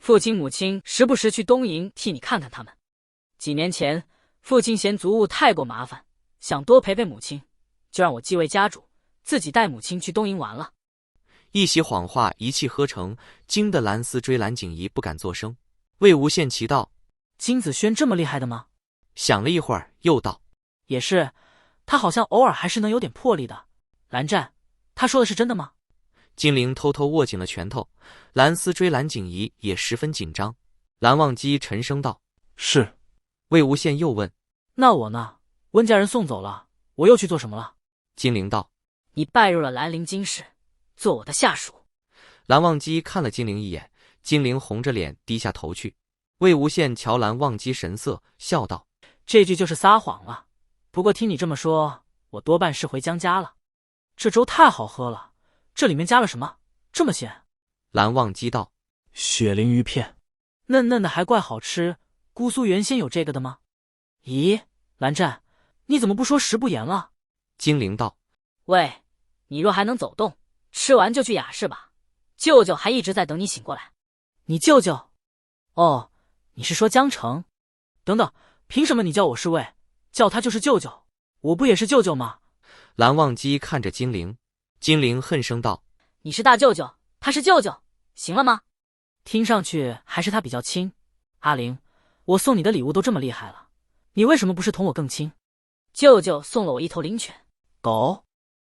父亲母亲时不时去东营替你看看他们。几年前，父亲嫌族务太过麻烦，想多陪陪母亲，就让我继位家主，自己带母亲去东营玩了。一席谎话一气呵成，惊得蓝思追、蓝景仪不敢作声。魏无羡奇道：“金子轩这么厉害的吗？”想了一会儿，又道：“也是，他好像偶尔还是能有点魄力的。蓝湛，他说的是真的吗？”金陵偷偷握紧了拳头，蓝思追、蓝景仪也十分紧张。蓝忘机沉声道：“是。”魏无羡又问：“那我呢？温家人送走了，我又去做什么了？”金陵道：“你拜入了兰陵金氏，做我的下属。”蓝忘机看了金陵一眼，金陵红着脸低下头去。魏无羡瞧蓝忘机神色，笑道：“这句就是撒谎了。不过听你这么说，我多半是回江家了。这粥太好喝了，这里面加了什么？这么咸？”蓝忘机道：“雪灵鱼片，嫩嫩的还怪好吃。姑苏原先有这个的吗？”咦，蓝湛，你怎么不说食不言了？金陵道：“喂，你若还能走动，吃完就去雅室吧。舅舅还一直在等你醒过来。”你舅舅？哦，你是说江城？等等，凭什么你叫我是魏，叫他就是舅舅？我不也是舅舅吗？蓝忘机看着金陵，金陵恨声道：“你是大舅舅，他是舅舅，行了吗？”听上去还是他比较亲。阿玲，我送你的礼物都这么厉害了，你为什么不是同我更亲？舅舅送了我一头灵犬。狗？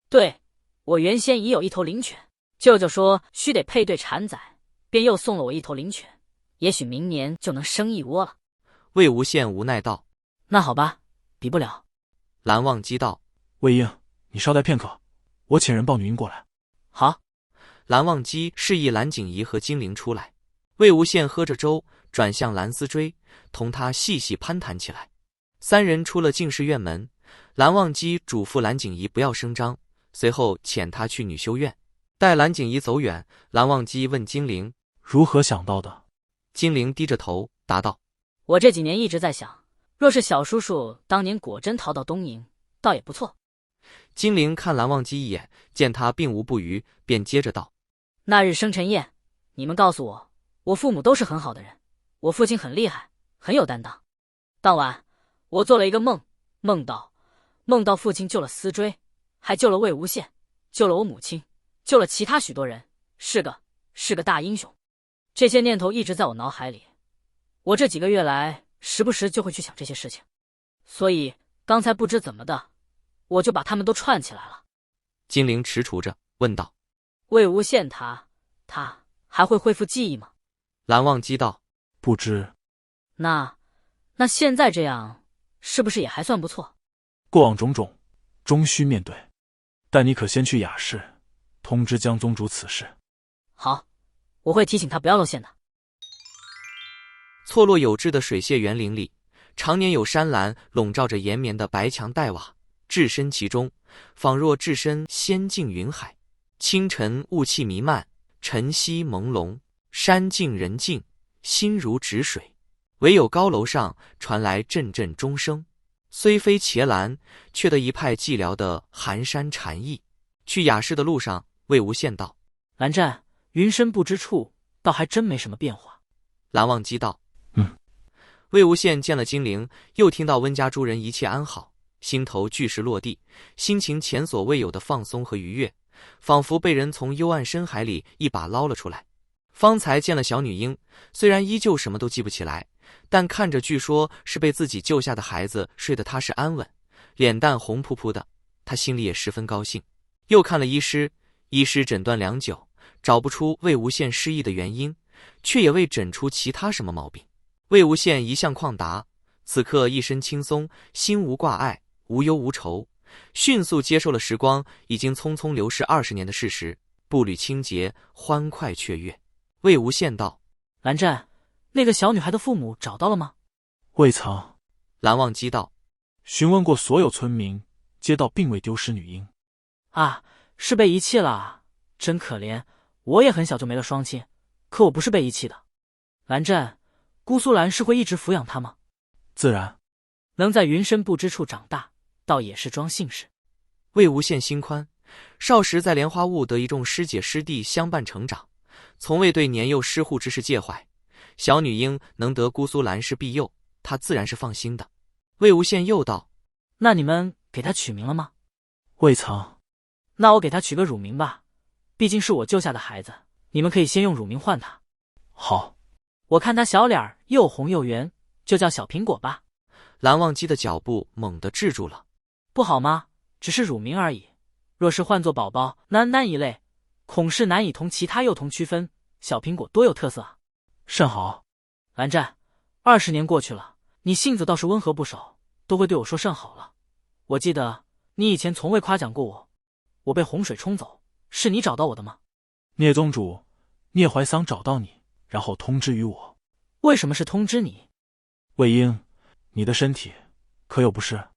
对，我原先已有一头灵犬，舅舅说须得配对产崽，便又送了我一头灵犬，也许明年就能生一窝了。魏无羡无奈道：“那好吧，比不了。”蓝忘机道：“魏婴，你稍待片刻，我遣人抱女婴过来。”好。蓝忘机示意蓝景仪和金陵出来。魏无羡喝着粥，转向蓝思追，同他细细攀谈起来。三人出了进士院门，蓝忘机嘱咐蓝景仪不要声张，随后遣他去女修院。待蓝景仪走远，蓝忘机问金陵：“如何想到的？”金陵低着头答道：“我这几年一直在想，若是小叔叔当年果真逃到东营，倒也不错。”金陵看蓝忘机一眼，见他并无不虞，便接着道：“那日生辰宴，你们告诉我，我父母都是很好的人，我父亲很厉害，很有担当。当晚我做了一个梦，梦到父亲救了思追，还救了魏无羡，救了我母亲，救了其他许多人，是个大英雄。这些念头一直在我脑海里，我这几个月来时不时就会去想这些事情，所以刚才不知怎么的，我就把他们都串起来了。”金陵踟蹰着问道：“魏无羡他还会恢复记忆吗？”蓝忘机道：“不知。”那现在这样是不是也还算不错？过往种种，终须面对。但你可先去雅室，通知江宗主此事。好，我会提醒他不要露馅的。错落有致的水榭园林里，常年有山岚笼罩着延绵的白墙黛瓦，置身其中，仿若置身仙境云海。清晨雾气弥漫，晨曦朦胧，山静人静，心如止水。唯有高楼上传来阵阵钟声，虽非伽蓝，却得一派寂寥的寒山禅意。去雅室的路上，魏无羡道：“蓝湛，云深不知处，倒还真没什么变化。”蓝忘机道：“魏无羡见了金陵，又听到温家诸人一切安好，心头巨石落地，心情前所未有的放松和愉悦，仿佛被人从幽暗深海里一把捞了出来。方才见了小女婴，虽然依旧什么都记不起来，但看着据说是被自己救下的孩子睡得踏实安稳，脸蛋红扑扑的，他心里也十分高兴。又看了医师，医师诊断良久，找不出魏无羡失忆的原因，却也未诊出其他什么毛病。魏无羡一向旷达，此刻一身轻松，心无挂碍，无忧无愁，迅速接受了时光已经匆匆流逝20年的事实，步履清洁，欢快雀跃。魏无羡道：“蓝湛，那个小女孩的父母找到了吗？”未曾。蓝忘机道：“询问过所有村民，街道并未丢失女婴。”啊，是被遗弃了，真可怜。我也很小就没了双亲，可我不是被遗弃的。蓝湛，姑苏蓝是会一直抚养她吗？自然。能在云深不知处长大，倒也是桩幸事。魏无羡心宽，少时在莲花坞得一众师姐师弟相伴成长，从未对年幼失户之事介怀。小女婴能得姑苏蓝氏庇佑，他自然是放心的。魏无羡又道：那你们给他取名了吗？未曾。那我给他取个乳名吧，毕竟是我救下的孩子，你们可以先用乳名换他。好。我看他小脸儿又红又圆，就叫小苹果吧。蓝忘机的脚步猛地滞住了。不好吗？只是乳名而已，若是换作宝宝囡一类，恐是难以同其他幼童区分。小苹果多有特色啊！甚好。蓝湛，20年过去了，你性子倒是温和不少，都会对我说甚好了。我记得你以前从未夸奖过我。我被洪水冲走，是你找到我的吗？聂宗主，聂怀桑找到你，然后通知于我。为什么是通知你？魏婴，你的身体可有不适？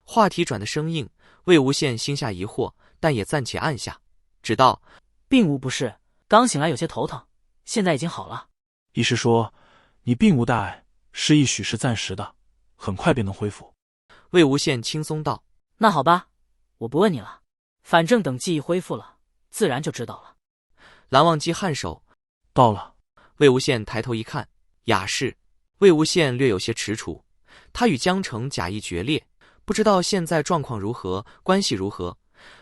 话题转得生硬，魏无羡心下疑惑，但也暂且按下，只道：并无不适，刚醒来有些头疼，现在已经好了。医师说你并无大碍，失忆许是暂时的，很快便能恢复。魏无羡轻松道：那好吧，我不问你了，反正等记忆恢复了，自然就知道了。蓝忘机颔首：到了。魏无羡抬头一看，雅士。魏无羡略有些踟蹰，他与江澄假意决裂，不知道现在状况如何，关系如何。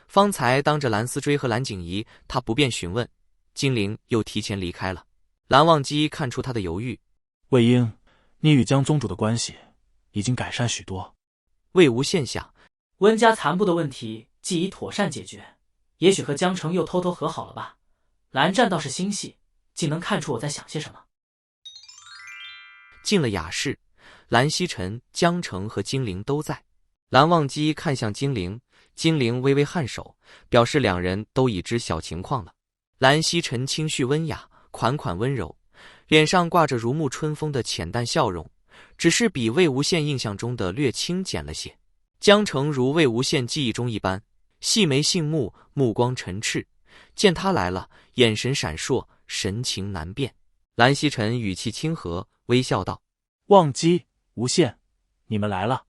方才当着蓝思追和蓝景仪，他不便询问，金陵又提前离开了。蓝忘机看出他的犹豫：魏婴，你与江宗主的关系已经改善许多。魏无羡想，温家残部的问题既已妥善解决，也许和江澄又偷偷和好了吧。蓝湛倒是心细，竟能看出我在想些什么。进了雅室，蓝曦臣、江澄和金陵都在。蓝忘机看向金陵，金陵微微颔首，表示两人都已知晓情况了。蓝曦臣清绪温雅，款款温柔，脸上挂着如沐春风的浅淡笑容，只是比魏无羡印象中的略清简了些。江澄如魏无羡记忆中一般，细眉杏目，目光沉赤，见他来了，眼神闪烁，神情难辨。蓝曦臣语气亲和，微笑道：忘机、无羡，你们来了。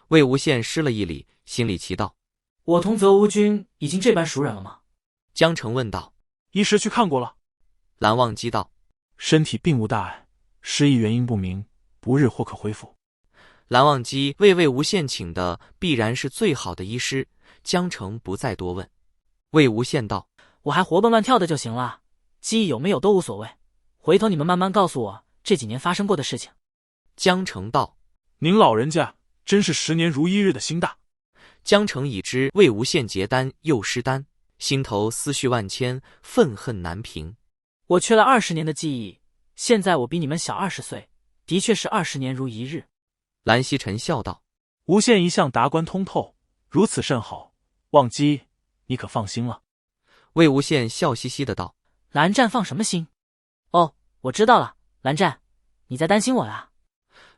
魏无羡施了一礼，心里奇道：我同泽无君已经这般熟稔了吗？江澄问道。医师去看过了。蓝忘机道：身体并无大碍，失忆原因不明，不日或可恢复。蓝忘机为魏无羡请的必然是最好的医师，江澄不再多问。魏无羡道：我还活蹦乱跳的就行了，记忆有没有都无所谓，回头你们慢慢告诉我这几年发生过的事情。江澄道：您老人家真是10年如一日的心大。江澄已知魏无羡结丹又失丹，心头思绪万千，愤恨难平。我缺了20年的记忆，现在我比你们小20岁，的确是20年如一日。蓝曦臣笑道：无羡一向达观通透，如此甚好，忘机你可放心了。魏无羡笑嘻嘻的道：蓝湛放什么心？哦，我知道了，蓝湛，你在担心我呀？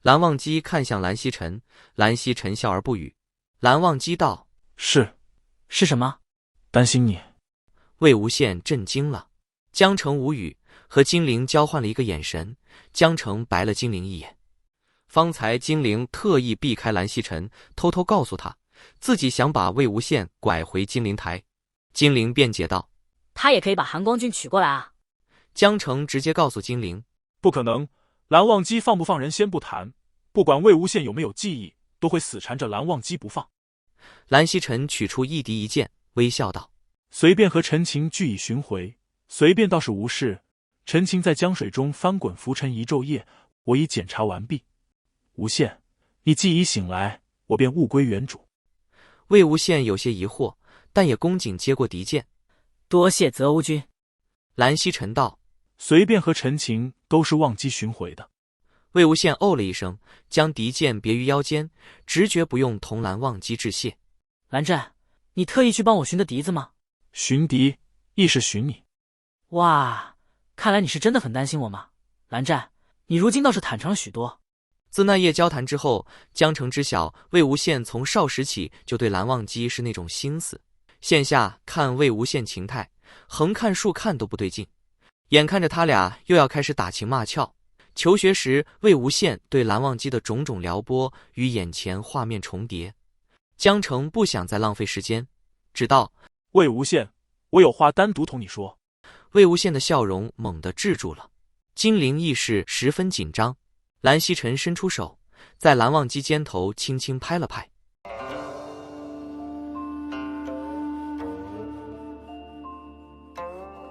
蓝忘机看向蓝曦臣，蓝曦臣笑而不语。蓝忘机道：是什么？担心你。魏无羡震惊了。江澄无语，和金陵交换了一个眼神，江澄白了金陵一眼。方才金陵特意避开蓝曦臣，偷偷告诉他自己想把魏无羡拐回金陵台。金陵辩解道：他也可以把韩光君娶过来啊。江澄直接告诉金陵：不可能，蓝忘机放不放人先不谈，不管魏无羡有没有记忆，都会死缠着蓝忘机不放。蓝曦臣取出一敌一剑，微笑道：随便和陈情俱已寻回，随便倒是无事。陈情在江水中翻滚浮沉一昼夜，我已检查完毕。无羡，你既已醒来，我便物归原主。魏无羡有些疑惑，但也恭谨接过敌剑。多谢泽无君。蓝曦臣道：随便和陈情都是忘机寻回的。魏无羡哦了一声，将敌剑别于腰间，直觉不用同蓝忘机致谢。蓝湛，你特意去帮我寻的笛子吗？寻敌亦是寻你。哇，看来你是真的很担心我吗？蓝湛，你如今倒是坦诚了许多。自那夜交谈之后，江澄知晓魏无羡从少时起就对蓝忘机是那种心思，现下看魏无羡情态，横看竖看都不对劲，眼看着他俩又要开始打情骂俏。求学时魏无羡对蓝忘机的种种撩拨与眼前画面重叠，江澄不想再浪费时间，只道：魏无羡，我有话单独同你说。魏无羡的笑容猛地滞住了。金陵亦是十分紧张。蓝曦臣伸出手，在蓝忘机肩头轻轻拍了拍。